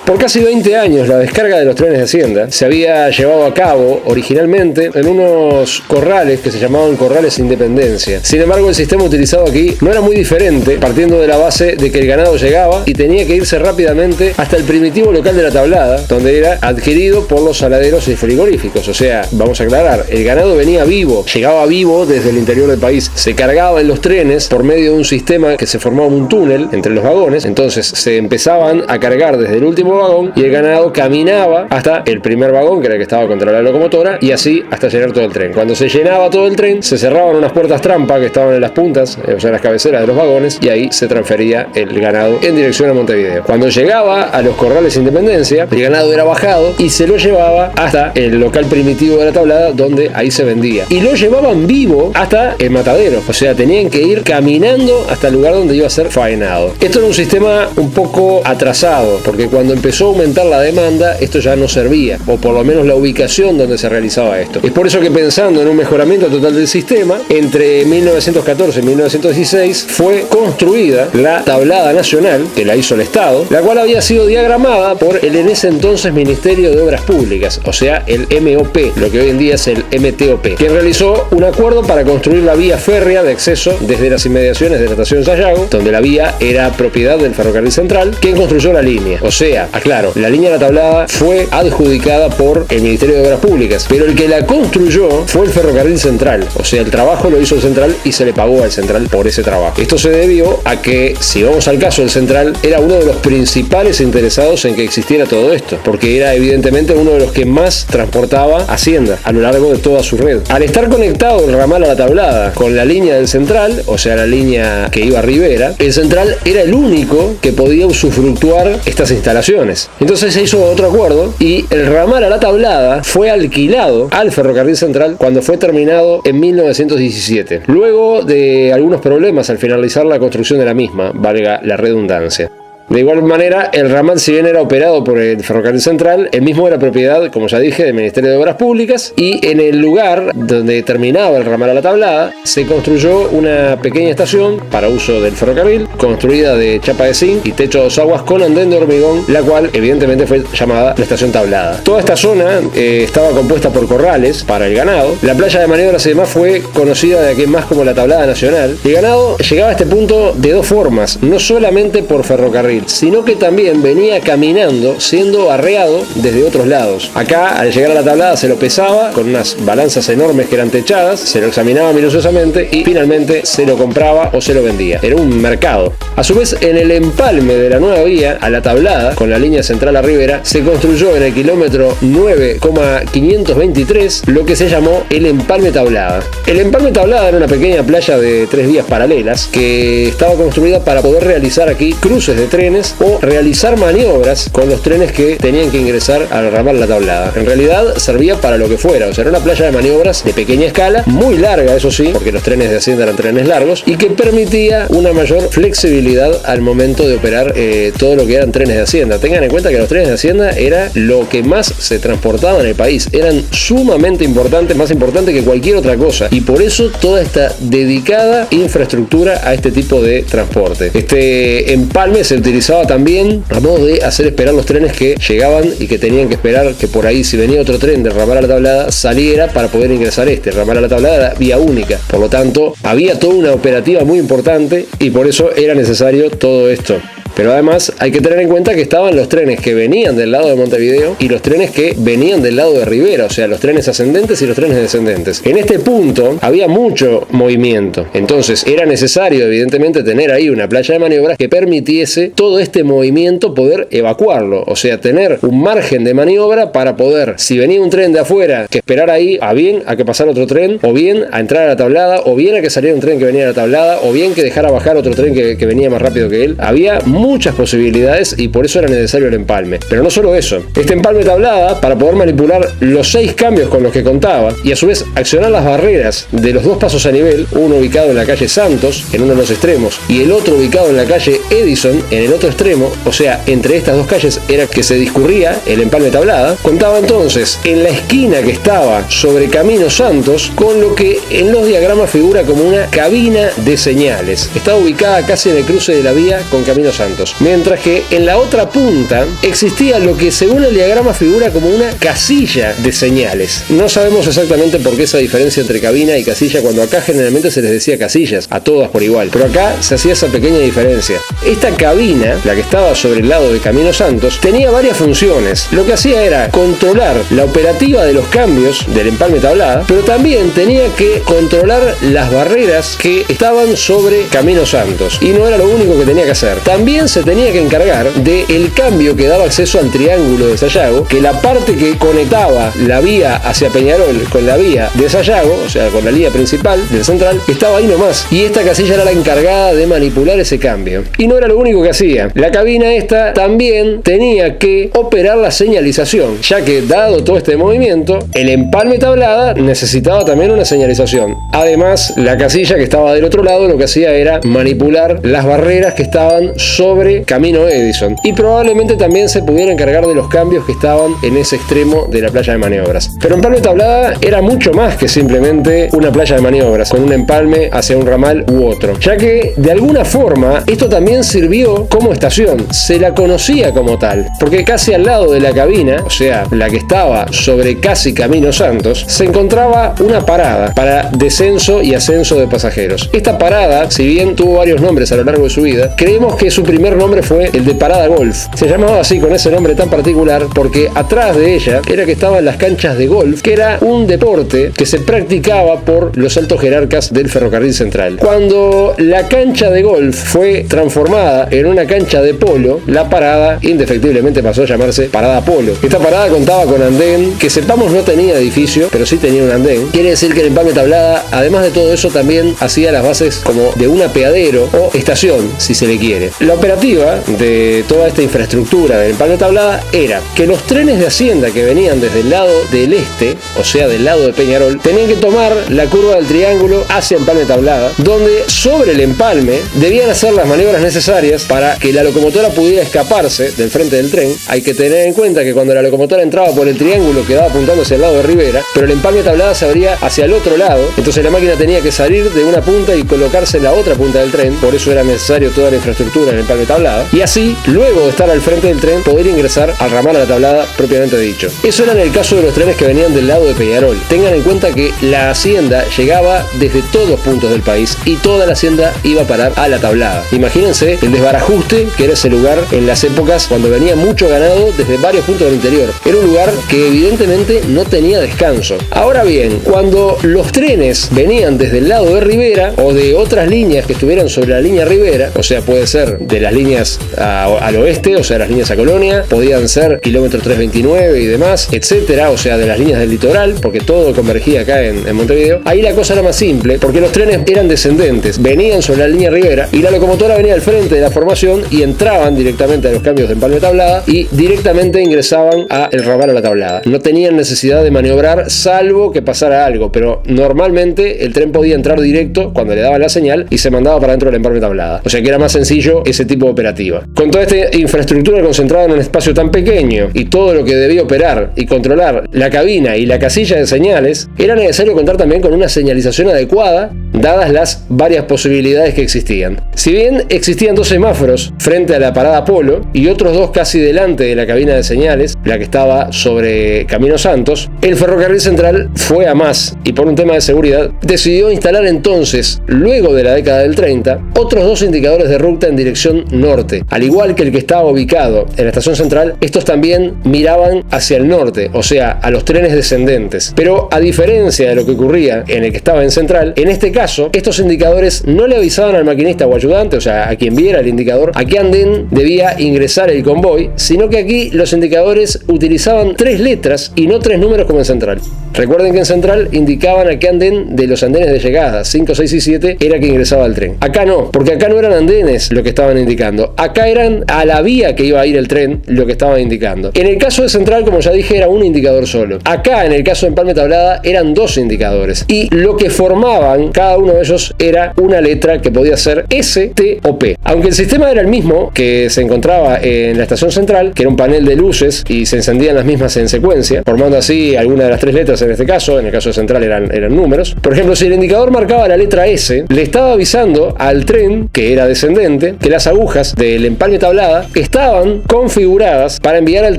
Por casi 20 años la descarga de los trenes de Hacienda se había llevado a cabo originalmente en unos corrales que se llamaban Corrales Independencia. Sin embargo, el sistema utilizado aquí no era muy diferente, partiendo de la base de que el ganado llegaba y tenía que irse rápidamente hasta el primitivo local de la Tablada, donde era adquirido por los saladeros y frigoríficos. O sea, vamos a aclarar, el ganado venía vivo, llegaba vivo desde el interior del país, se cargaba en los trenes por medio de un sistema que se formaba un túnel entre los vagones. Entonces se empezaban a cargar desde el último vagón y el ganado caminaba hasta el primer vagón, que era el que estaba contra la locomotora, y así hasta llenar todo el tren. Cuando se llenaba todo el tren, se cerraban unas puertas trampa que estaban en las puntas, o sea, en las cabeceras de los vagones, y ahí se transfería el ganado en dirección a Montevideo. Cuando llegaba a los Corrales Independencia, el ganado era bajado y se lo llevaba hasta el local primitivo de la Tablada, donde ahí se vendía. Y lo llevaban vivo hasta el matadero, o sea, tenían que ir caminando hasta el lugar donde iba a ser faenado. Esto era un sistema un poco atrasado, porque cuando empezó a aumentar la demanda, esto ya no servía, o por lo menos la ubicación donde se realizaba esto. Es por eso que, pensando en un mejoramiento total del sistema, entre 1914 y 1916 fue construida la Tablada Nacional, que la hizo el Estado, la cual había sido diagramada por el en ese entonces Ministerio de Obras Públicas, o sea, el MOP, lo que hoy en día es el MTOP, quien realizó un acuerdo para construir la vía férrea de acceso desde las inmediaciones de la estación Sayago, donde la vía era propiedad del Ferrocarril Central, quien construyó la línea. O sea, aclaro, la línea de la Tablada fue adjudicada por el Ministerio de Obras Públicas, pero el que la construyó fue el Ferrocarril Central. O sea, el trabajo lo hizo el Central y se le pagó al Central por ese trabajo. Esto se debió a que, si vamos al caso, el Central era uno de los principales interesados en que existiera todo esto, porque era evidentemente uno de los que más transportaba Hacienda a lo largo de toda su red. Al estar conectado el ramal a la Tablada con la línea del Central, o sea, la línea que iba a Rivera, el Central era el único que podía usufructuar estas instalaciones. Entonces se hizo otro acuerdo y el ramal a la Tablada fue alquilado al Ferrocarril Central cuando fue terminado en 1917, luego de algunos problemas al finalizar la construcción de la misma, valga la redundancia. De igual manera, el ramal, si bien era operado por el Ferrocarril Central, el mismo era propiedad, como ya dije, del Ministerio de Obras Públicas, y en el lugar donde terminaba el ramal a la Tablada se construyó una pequeña estación para uso del ferrocarril, construida de chapa de zinc y techo a dos aguas con andén de hormigón, la cual evidentemente fue llamada la estación Tablada. Toda esta zona estaba compuesta por corrales para el ganado. La playa de maniobras y demás fue conocida de aquí en más como la Tablada Nacional. El ganado llegaba a este punto de dos formas, no solamente por ferrocarril, sino que también venía caminando, siendo arreado desde otros lados. Acá, al llegar a la Tablada, se lo pesaba con unas balanzas enormes que eran techadas, se lo examinaba minuciosamente y finalmente se lo compraba o se lo vendía. Era un mercado. A su vez, en el empalme de la nueva vía a la Tablada, con la línea central a Rivera, se construyó en el kilómetro 9,523 lo que se llamó el empalme Tablada. El empalme Tablada era una pequeña playa de 3 vías paralelas que estaba construida para poder realizar aquí cruces de trenes o realizar maniobras con los trenes que tenían que ingresar al ramal La Tablada. En realidad servía para lo que fuera, o sea, era una playa de maniobras de pequeña escala, muy larga, eso sí, porque los trenes de Hacienda eran trenes largos, y que permitía una mayor flexibilidad al momento de operar todo lo que eran trenes de Hacienda. Tengan en cuenta que los trenes de Hacienda era lo que más se transportaba en el país, eran sumamente importantes, más importantes que cualquier otra cosa, y por eso toda esta dedicada infraestructura a este tipo de transporte. Este empalme se utilizaba también a modo de hacer esperar los trenes que llegaban y que tenían que esperar que por ahí, si venía otro tren del ramal a la Tablada, saliera para poder ingresar este. El ramal a la Tablada era vía única, por lo tanto había toda una operativa muy importante y por eso era necesario todo esto. Pero además hay que tener en cuenta que estaban los trenes que venían del lado de Montevideo y los trenes que venían del lado de Rivera, o sea, los trenes ascendentes y los trenes descendentes. En este punto había mucho movimiento, entonces era necesario evidentemente tener ahí una playa de maniobras que permitiese todo este movimiento poder evacuarlo, o sea, tener un margen de maniobra para poder, si venía un tren de afuera, que esperar ahí a bien a que pasara otro tren, o bien a entrar a la Tablada, o bien a que saliera un tren que venía a la Tablada, o bien que dejara bajar otro tren que venía más rápido que él. Había muchas posibilidades y por eso era necesario el empalme. Pero no solo eso, este empalme Tablada, para poder manipular los 6 cambios con los que contaba y a su vez accionar las barreras de los 2 pasos a nivel, uno ubicado en la calle Santos, en uno de los extremos, y el otro ubicado en la calle Edison, en el otro extremo, o sea, entre estas 2 calles era que se discurría el empalme Tablada, contaba entonces en la esquina que estaba sobre Camino Santos con lo que en los diagramas figura como una cabina de señales. Estaba ubicada casi en el cruce de la vía con Camino Santos. Mientras que en la otra punta existía lo que según el diagrama figura como una casilla de señales. No sabemos exactamente por qué esa diferencia entre cabina y casilla, cuando acá generalmente se les decía casillas, a todas por igual, pero acá se hacía esa pequeña diferencia. Esta cabina, la que estaba sobre el lado de Camino Santos, tenía varias funciones. Lo que hacía era controlar la operativa de los cambios del empalme Tablada, pero también tenía que controlar las barreras que estaban sobre Camino Santos. Y no era lo único que tenía que hacer. También se tenía que encargar del cambio que daba acceso al triángulo de Sayago, que la parte que conectaba la vía hacia Peñarol con la vía de Sayago, o sea, con la línea principal del central, estaba ahí nomás. Y esta casilla era la encargada de manipular ese cambio. Y no era lo único que hacía. La cabina esta también tenía que operar la señalización, ya que dado todo este movimiento, el empalme Tablada necesitaba también una señalización. Además, la casilla que estaba del otro lado lo que hacía era manipular las barreras que estaban sobre Camino Edison y probablemente también se pudiera encargar de los cambios que estaban en ese extremo de la playa de maniobras. Pero empalme Tablada era mucho más que simplemente una playa de maniobras con un empalme hacia un ramal u otro, ya que de alguna forma esto también sirvió como estación, se la conocía como tal, porque casi al lado de la cabina, o sea, la que estaba sobre casi Camino Santos, se encontraba una parada para descenso y ascenso de pasajeros. Esta parada, si bien tuvo varios nombres a lo largo de su vida, creemos que su primer primer nombre fue el de Parada Golf. Se llamaba así con ese nombre tan particular porque atrás de ella era que estaban las canchas de golf, que era un deporte que se practicaba por los altos jerarcas del Ferrocarril Central. Cuando la cancha de golf fue transformada en una cancha de polo, la parada indefectiblemente pasó a llamarse Parada Polo. Esta parada contaba con andén, que sepamos no tenía edificio, pero sí tenía un andén. Quiere decir que el Empalme Tablada, además de todo eso, también hacía las bases como de un apeadero o estación, si se le quiere. La operativa de toda esta infraestructura del Empalme Tablada era que los trenes de Hacienda que venían desde el lado del este, o sea del lado de Peñarol, tenían que tomar la curva del Triángulo hacia Empalme Tablada, donde sobre el empalme debían hacer las maniobras necesarias para que la locomotora pudiera escaparse del frente del tren. Hay que tener en cuenta que cuando la locomotora entraba por el Triángulo quedaba apuntando hacia el lado de Rivera, pero el Empalme Tablada se abría hacia el otro lado, entonces la máquina tenía que salir de una punta y colocarse en la otra punta del tren, por eso era necesario toda la infraestructura en el Empalme Tablada, y así, luego de estar al frente del tren, poder ingresar al ramal a la Tablada propiamente dicho. Eso era en el caso de los trenes que venían del lado de Peñarol. Tengan en cuenta que la hacienda llegaba desde todos puntos del país y toda la hacienda iba a parar a la Tablada. Imagínense el desbarajuste que era ese lugar en las épocas cuando venía mucho ganado desde varios puntos del interior. Era un lugar que evidentemente no tenía descanso. Ahora bien, cuando los trenes venían desde el lado de Rivera o de otras líneas que estuvieran sobre la línea Rivera, o sea, puede ser de las líneas al oeste, o sea, las líneas a Colonia, podían ser kilómetro 329 y demás, etcétera, o sea, de las líneas del litoral, porque todo convergía acá en Montevideo. Ahí la cosa era más simple, porque los trenes eran descendentes, venían sobre la línea Rivera y la locomotora venía al frente de la formación y entraban directamente a los cambios de Empalme Tablada y directamente ingresaban a el ramal a la Tablada. No tenían necesidad de maniobrar salvo que pasara algo, pero normalmente el tren podía entrar directo cuando le daban la señal y se mandaba para dentro del Empalme Tablada. O sea que era más sencillo ese tipo de operativa. Con toda esta infraestructura concentrada en un espacio tan pequeño y todo lo que debía operar y controlar la cabina y la casilla de señales, era necesario contar también con una señalización adecuada, dadas las varias posibilidades que existían. Si bien existían dos semáforos frente a la parada Polo y otros dos casi delante de la cabina de señales, la que estaba sobre Camino Santos, el Ferrocarril Central fue a más y por un tema de seguridad decidió instalar entonces, luego de la década del 30, otros dos indicadores de ruta en dirección norte. Al igual que el que estaba ubicado en la estación central, estos también miraban hacia el norte, o sea, a los trenes descendentes. Pero a diferencia de lo que ocurría en el que estaba en central, en este caso, estos indicadores no le avisaban al maquinista o ayudante, o sea, a quien viera el indicador, a qué andén debía ingresar el convoy, sino que aquí los indicadores utilizaban 3 letras y no 3 números como en central. Recuerden que en central indicaban a qué andén de los andenes de llegada, 5, 6 y 7, era que ingresaba el tren. Acá no, porque acá no eran andenes lo que estaban indicando. Acá eran a la vía que iba a ir el tren lo que estaban indicando. En el caso de central, como ya dije, era un indicador solo. Acá, en el caso de Empalme Tablada, eran 2 indicadores. Y lo que formaban cada uno de ellos era una letra que podía ser S, T o P. Aunque el sistema era el mismo que se encontraba en la estación central, que era un panel de luces y se encendían las mismas en secuencia, formando así alguna de las 3 letras en este caso. En el caso de central eran números. Por ejemplo, si el indicador marcaba la letra S, le estaba avisando al tren, que era descendente, que las agujas del Empalme Tablada estaban configuradas para enviar al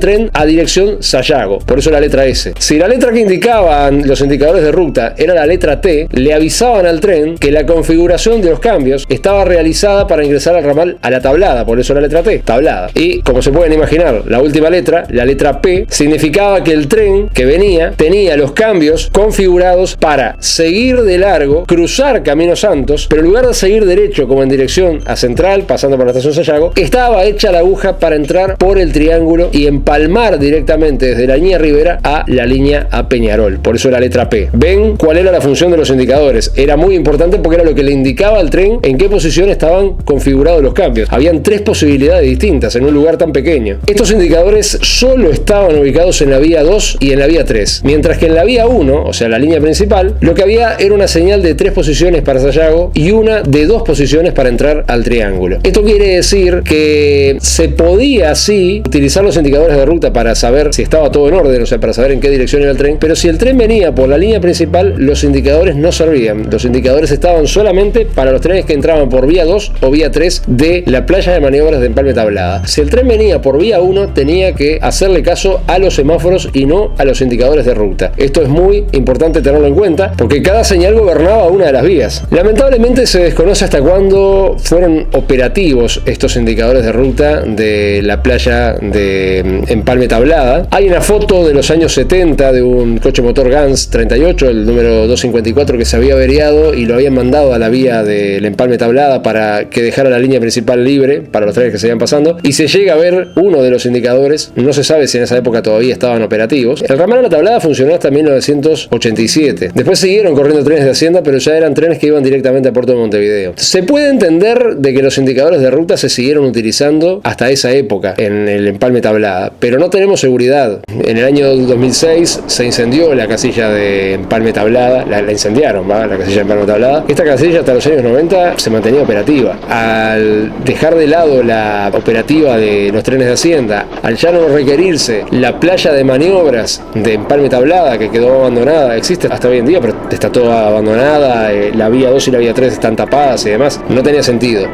tren a dirección Sayago, por eso la letra S. Si la letra que indicaban los indicadores de ruta era la letra T, le avisaban al tren que la configuración de los cambios estaba realizada para ingresar al ramal a la Tablada, por eso la letra T, Tablada. Y como se pueden imaginar, la última letra, la letra P, significaba que el tren que venía tenía los cambios configurados para seguir de largo, cruzar Camino Santos, pero en lugar de seguir derecho como en dirección a central, pasando por la estación Sayago, estaba hecha la aguja para entrar por el Triángulo y empalmar directamente desde la línea Rivera a la línea a Peñarol, por eso la letra P. ¿Ven cuál era la función de los indicadores? Era muy importante porque era lo que le indicaba al tren en qué posición estaban configurados los cambios. Habían 3 posibilidades distintas en un lugar tan pequeño. Estos indicadores solo estaban ubicados en la vía 2 y en la vía 3, mientras que en la vía 1, o sea la línea principal, lo que había era una señal de 3 posiciones para Sayago y una de 2 posiciones para entrar al Triángulo. Esto quiere decir que se podía así utilizar los indicadores de ruta para saber si estaba todo en orden, o sea, para saber en qué dirección era el tren, pero si el tren venía por la línea principal, los indicadores no servían. Los indicadores estaban solamente para los trenes que entraban por vía 2 o vía 3 de la playa de maniobras de Empalme Tablada. Si el tren venía por vía 1, tenía que hacerle caso a los semáforos y no a los indicadores de ruta. Esto es muy importante tenerlo en cuenta porque cada señal gobernaba una de las vías. Lamentablemente se desconoce hasta cuándo fueron operativos tenemos estos indicadores de ruta de la playa de Empalme Tablada. Hay una foto de los años 70 de un coche motor Gans 38, el número 254, que se había averiado y lo habían mandado a la vía del Empalme Tablada para que dejara la línea principal libre para los trenes que se iban pasando, y se llega a ver uno de los indicadores. No se sabe si en esa época todavía estaban operativos. El ramal a la Tablada funcionó hasta 1987. Después siguieron corriendo trenes de Hacienda, pero ya eran trenes que iban directamente a Puerto de Montevideo. Se puede entender de que los indicadores de ruta se siguieron utilizando hasta esa época en el Empalme Tablada, pero no tenemos seguridad. En el año 2006 se incendió la casilla de Empalme Tablada, la incendiaron, ¿va? La casilla de Empalme Tablada. Esta casilla hasta los años 90 se mantenía operativa. Al dejar de lado la operativa de los trenes de Hacienda, al ya no requerirse la playa de maniobras de Empalme Tablada, que quedó abandonada, existe hasta hoy en día, pero está toda abandonada, la vía 2 y la vía 3 están tapadas y demás, no tenía sentido.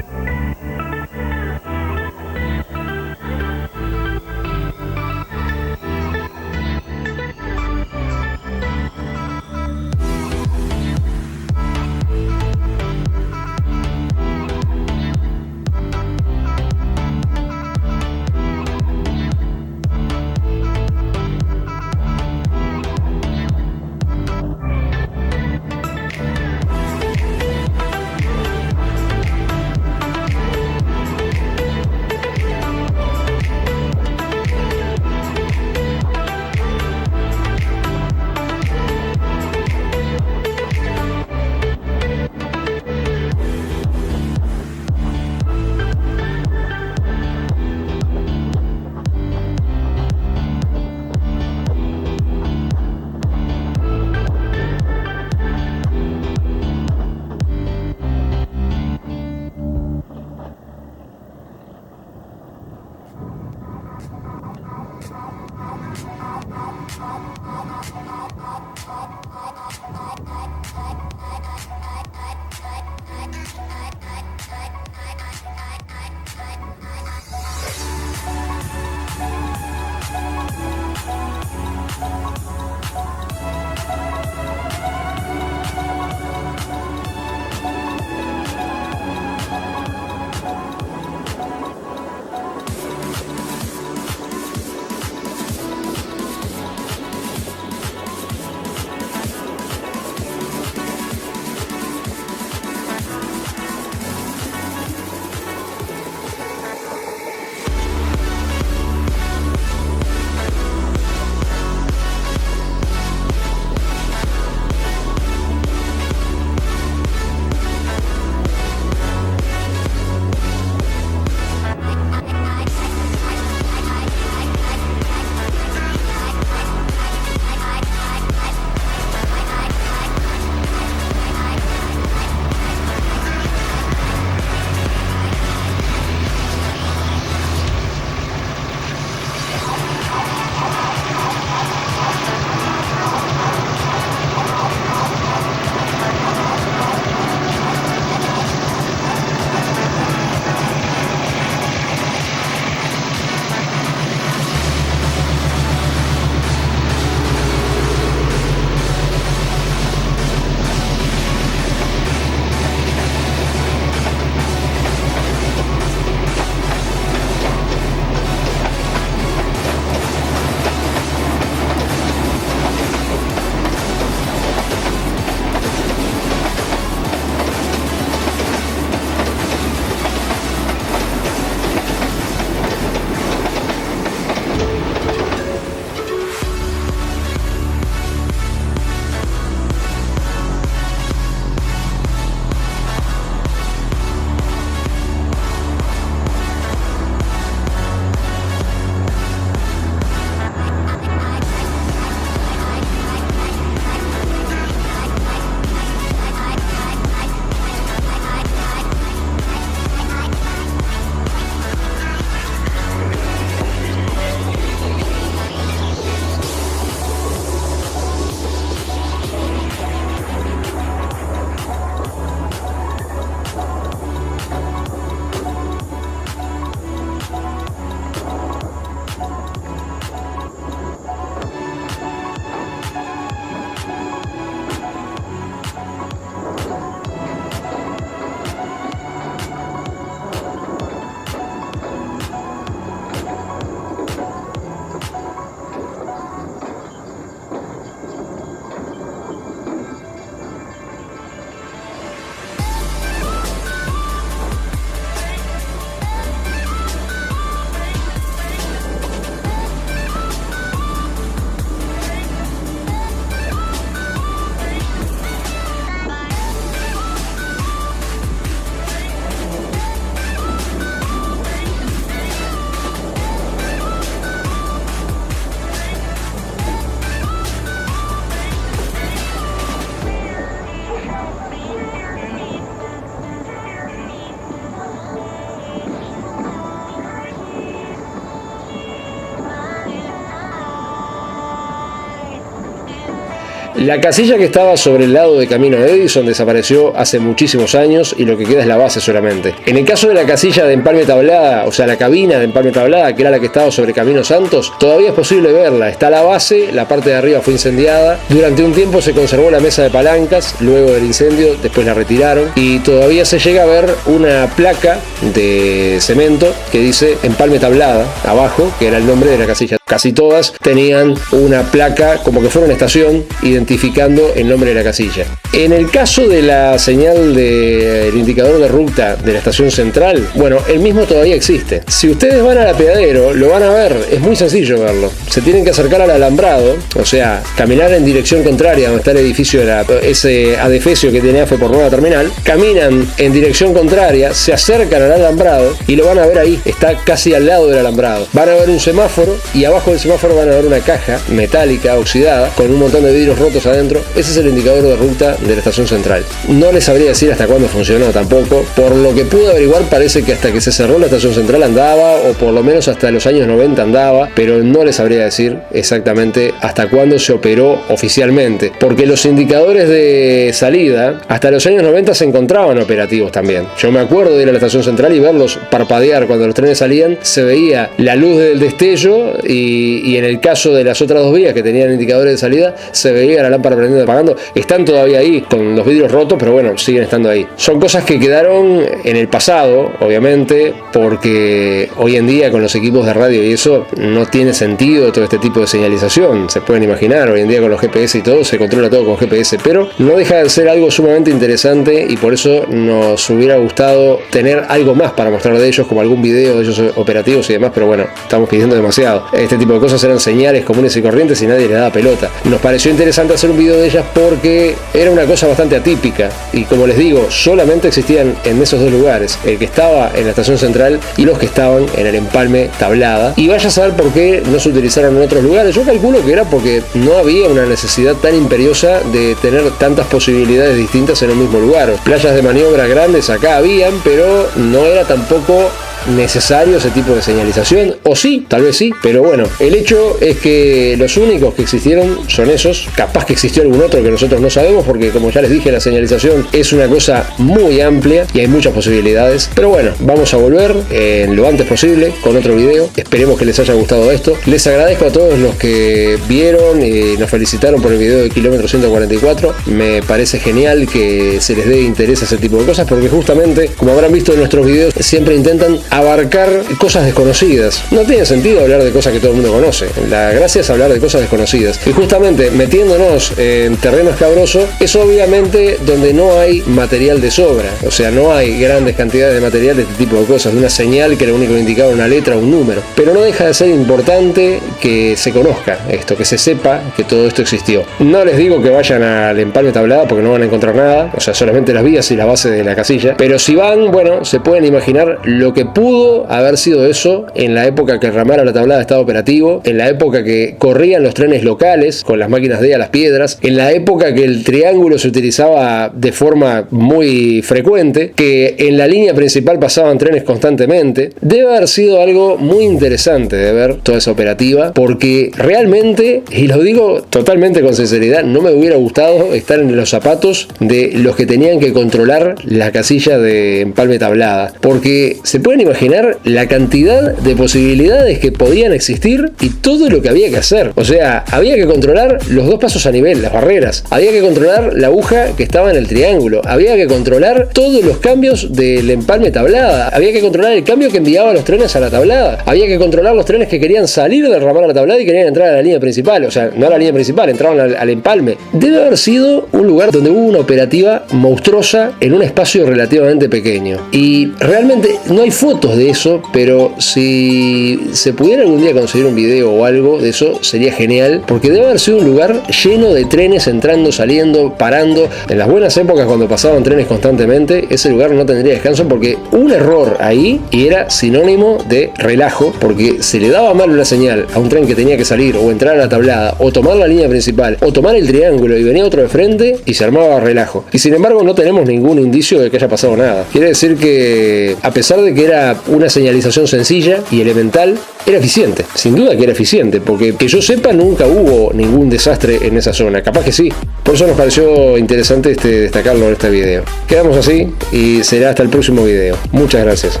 La casilla que estaba sobre el lado de Camino de Edison desapareció hace muchísimos años y lo que queda es la base solamente. En el caso de la casilla de Empalme Tablada, o sea la cabina de Empalme Tablada, que era la que estaba sobre Camino Santos, todavía es posible verla. Está la base, la parte de arriba fue incendiada. Durante un tiempo se conservó la mesa de palancas, luego del incendio, después la retiraron y todavía se llega a ver una placa de cemento que dice Empalme Tablada abajo, que era el nombre de la casilla. Casi todas tenían una placa como que fuera una estación identificando el nombre de la casilla. En el caso de la señal del indicador de ruta de la estación central, bueno, el mismo todavía existe. Si ustedes van al apeadero, lo van a ver, es muy sencillo verlo. Se tienen que acercar al alambrado, o sea, caminar en dirección contraria donde está el edificio de ese adefesio que tiene AFE por Nueva Terminal, caminan en dirección contraria, se acercan al alambrado y lo van a ver ahí, está casi al lado del alambrado. Van a ver un semáforo y abajo del semáforo van a ver una caja metálica oxidada con un montón de vidrios rotos adentro. Ese es el indicador de ruta de la estación central. No les sabría decir hasta cuándo funcionó tampoco. Por lo que pude averiguar, parece que hasta que se cerró la estación central andaba, o por lo menos hasta los años 90 andaba, pero no les sabría decir exactamente hasta cuándo se operó oficialmente, porque los indicadores de salida hasta los años 90 se encontraban operativos también. Yo me acuerdo de ir a la estación central y verlos parpadear cuando los trenes salían, se veía la luz del destello y en el caso de las otras dos vías que tenían indicadores de salida, se veía la lámpara prendiendo y apagando. Están todavía ahí con los vidrios rotos, pero bueno, siguen estando ahí. Son cosas que quedaron en el pasado, obviamente, porque hoy en día con los equipos de radio y eso no tiene sentido todo este tipo de señalización. Se pueden imaginar, hoy en día con los GPS y todo, se controla todo con GPS, pero no deja de ser algo sumamente interesante y por eso nos hubiera gustado tener algo más para mostrar de ellos, como algún video de ellos operativos y demás, pero bueno, estamos pidiendo demasiado. Este tipo de cosas eran señales comunes y corrientes y nadie le daba pelota. Nos pareció interesante hacer un video de ellas porque era una cosa bastante atípica y, como les digo, solamente existían en esos dos lugares, el que estaba en la estación central y los que estaban en el Empalme Tablada, y vaya a saber por qué no se utilizaron en otros lugares. Yo calculo que era porque no había una necesidad tan imperiosa de tener tantas posibilidades distintas en un mismo lugar. Playas de maniobra grandes acá habían, pero no era tampoco necesario ese tipo de señalización, o sí, tal vez sí, pero bueno, el hecho es que los únicos que existieron son esos. Capaz que existió algún otro que nosotros no sabemos, porque como ya les dije, la señalización es una cosa muy amplia y hay muchas posibilidades, pero bueno, vamos a volver en lo antes posible con otro video. Esperemos que les haya gustado esto. Les agradezco a todos los que vieron y nos felicitaron por el video de kilómetro 144. Me parece genial que se les dé interés a ese tipo de cosas, porque justamente, como habrán visto en nuestros videos, siempre intentan abarcar cosas desconocidas. No tiene sentido hablar de cosas que todo el mundo conoce. La gracia es hablar de cosas desconocidas. Y justamente metiéndonos en terreno escabroso es obviamente donde no hay material de sobra. O sea, no hay grandes cantidades de material de este tipo de cosas, de una señal que lo único que indicaba una letra o un número. Pero no deja de ser importante que se conozca esto, que se sepa que todo esto existió. No les digo que vayan al Empalme Tablada porque no van a encontrar nada, o sea, solamente las vías y la base de la casilla. Pero si van, bueno, se pueden imaginar lo que pudo haber sido eso en la época que el ramal a la Tablada estaba operativo, en la época que corrían los trenes locales con las máquinas de a las piedras, en la época que el triángulo se utilizaba de forma muy frecuente, que en la línea principal pasaban trenes constantemente. Debe haber sido algo muy interesante de ver toda esa operativa, porque realmente, y lo digo totalmente con sinceridad, no me hubiera gustado estar en los zapatos de los que tenían que controlar la casilla de Empalme Tablada, porque se pueden imaginar la cantidad de posibilidades que podían existir y todo lo que había que hacer. O sea, había que controlar los dos pasos a nivel, las barreras, había que controlar la aguja que estaba en el triángulo, había que controlar todos los cambios del Empalme Tablada, había que controlar el cambio que enviaba los trenes a la Tablada, había que controlar los trenes que querían salir del ramal a la Tablada y querían entrar a la línea principal, o sea, no a la línea principal, entraban al empalme. Debe haber sido un lugar donde hubo una operativa monstruosa en un espacio relativamente pequeño, y realmente no hay fotos de eso, pero si se pudiera algún día conseguir un video o algo de eso sería genial, porque debe haber sido un lugar lleno de trenes entrando, saliendo, parando. En las buenas épocas, cuando pasaban trenes constantemente, ese lugar no tendría descanso, porque un error ahí y era sinónimo de relajo, porque se le daba mal una señal a un tren que tenía que salir o entrar a la Tablada o tomar la línea principal o tomar el triángulo y venía otro de frente y se armaba relajo. Y sin embargo no tenemos ningún indicio de que haya pasado nada. Quiere decir que, a pesar de que era una señalización sencilla y elemental, era eficiente. Sin duda que era eficiente, porque que yo sepa nunca hubo ningún desastre en esa zona. Capaz que sí. Por eso nos pareció interesante destacarlo en este video. Quedamos así y será hasta el próximo video. Muchas gracias.